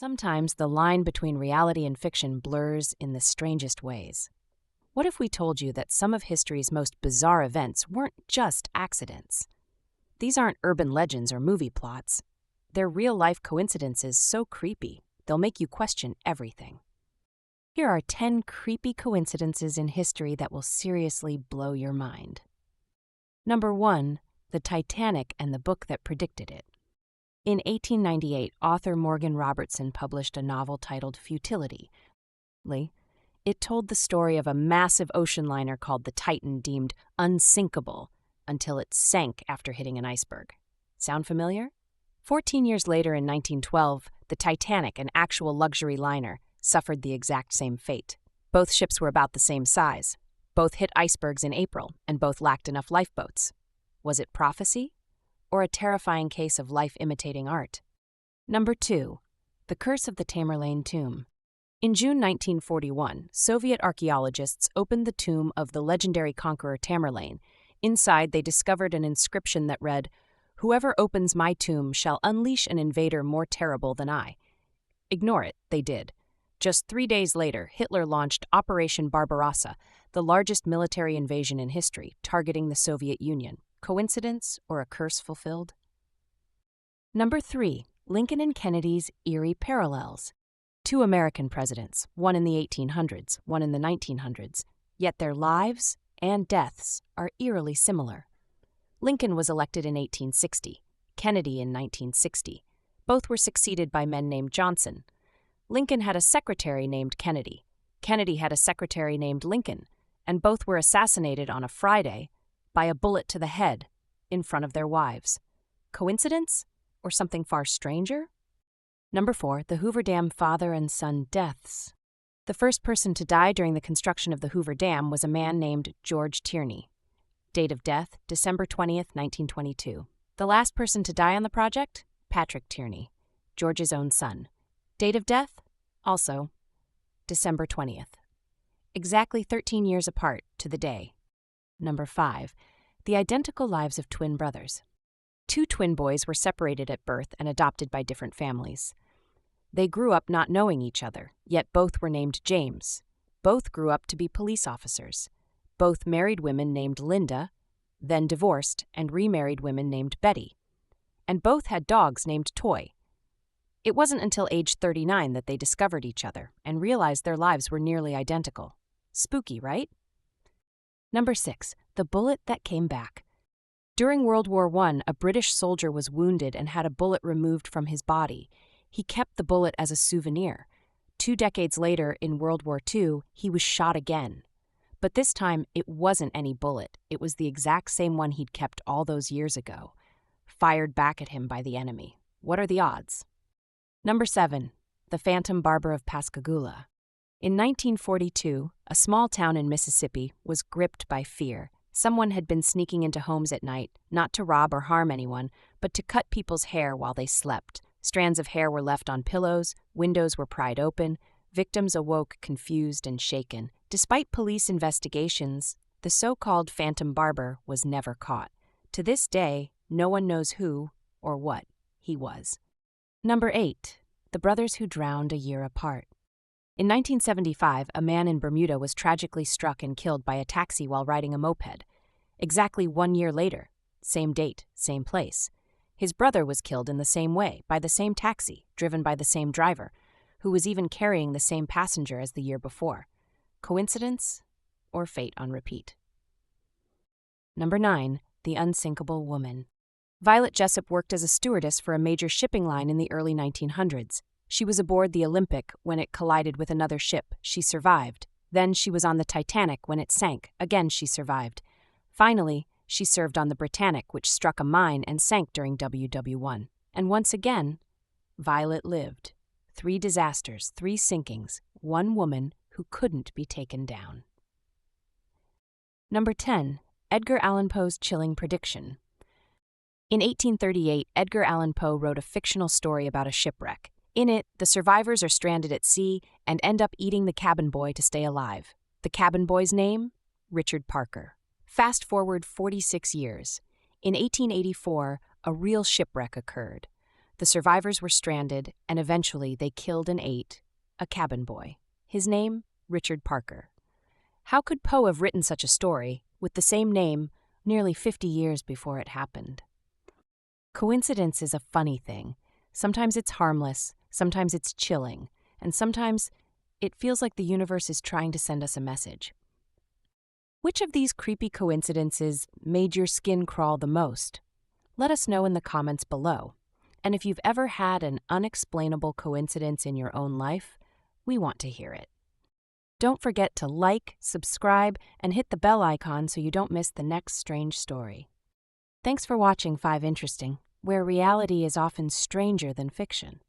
Sometimes the line between reality and fiction blurs in the strangest ways. What if we told you that some of history's most bizarre events weren't just accidents? These aren't urban legends or movie plots. They're real-life coincidences so creepy, they'll make you question everything. Here are 10 creepy coincidences in history that will seriously blow your mind. Number 1. The Titanic and the book that predicted it. In 1898, author Morgan Robertson published a novel titled Futility. It told the story of a massive ocean liner called the Titan deemed unsinkable until it sank after hitting an iceberg. Sound familiar? 14 years later in 1912, the Titanic, an actual luxury liner, suffered the exact same fate. Both ships were about the same size. Both hit icebergs in April, and both lacked enough lifeboats. Was it prophecy? Or a terrifying case of life imitating art? Number 2. The Curse of the Tamerlane Tomb. In June 1941, Soviet archaeologists opened the tomb of the legendary conqueror Tamerlane. Inside, they discovered an inscription that read, "Whoever opens my tomb shall unleash an invader more terrible than I." Ignore it, they did. Just 3 days later, Hitler launched Operation Barbarossa, the largest military invasion in history, targeting the Soviet Union. Coincidence or a curse fulfilled? Number 3. Lincoln and Kennedy's eerie parallels. 2 American presidents, one in the 1800s, one in the 1900s, yet their lives and deaths are eerily similar. Lincoln was elected in 1860, Kennedy in 1960. Both were succeeded by men named Johnson. Lincoln had a secretary named Kennedy. Kennedy had a secretary named Lincoln, and both were assassinated on a Friday by a bullet to the head in front of their wives. Coincidence or something far stranger? Number 4. The Hoover Dam father and son deaths. The first person to die during the construction of the Hoover Dam was a man named George Tierney. Date of death, December 20th, 1922. The last person to die on the project? Patrick Tierney, George's own son. Date of death? Also, December 20th. Exactly 13 years apart to the day. Number 5. The identical lives of twin brothers. 2 twin boys were separated at birth and adopted by different families. They grew up not knowing each other, yet both were named James. Both grew up to be police officers. Both married women named Linda, then divorced and remarried women named Betty. And both had dogs named Toy. It wasn't until age 39 that they discovered each other and realized their lives were nearly identical. Spooky, right? Number 6. The bullet that came back. During World War I, a British soldier was wounded and had a bullet removed from his body. He kept the bullet as a souvenir. 2 decades later, in World War II, he was shot again. But this time, it wasn't any bullet. It was the exact same one he'd kept all those years ago, fired back at him by the enemy. What are the odds? Number 7. The Phantom Barber of Pascagoula. In 1942, a small town in Mississippi was gripped by fear. Someone had been sneaking into homes at night, not to rob or harm anyone, but to cut people's hair while they slept. Strands of hair were left on pillows, windows were pried open, victims awoke confused and shaken. Despite police investigations, the so-called Phantom Barber was never caught. To this day, no one knows who or what he was. Number 8. The brothers who drowned a year apart. In 1975, a man in Bermuda was tragically struck and killed by a taxi while riding a moped. Exactly 1 year later, same date, same place, his brother was killed in the same way by the same taxi, driven by the same driver, who was even carrying the same passenger as the year before. Coincidence or fate on repeat? Number 9. The Unsinkable Woman. Violet Jessop worked as a stewardess for a major shipping line in the early 1900s. She was aboard the Olympic when it collided with another ship. She survived. Then she was on the Titanic when it sank. Again, she survived. Finally, she served on the Britannic, which struck a mine and sank during WW1. And once again, Violet lived. 3 disasters, 3 sinkings, 1 woman who couldn't be taken down. Number 10. Edgar Allan Poe's chilling prediction. In 1838, Edgar Allan Poe wrote a fictional story about a shipwreck. In it, the survivors are stranded at sea and end up eating the cabin boy to stay alive. The cabin boy's name? Richard Parker. Fast forward 46 years. In 1884, a real shipwreck occurred. The survivors were stranded, and eventually they killed and ate a cabin boy. His name, Richard Parker. How could Poe have written such a story, with the same name, nearly 50 years before it happened? Coincidence is a funny thing. Sometimes it's harmless, sometimes it's chilling, and sometimes it feels like the universe is trying to send us a message. Which of these creepy coincidences made your skin crawl the most? Let us know in the comments below. And if you've ever had an unexplainable coincidence in your own life, we want to hear it. Don't forget to like, subscribe, and hit the bell icon so you don't miss the next strange story. Thanks for watching 5 Interesting, where reality is often stranger than fiction.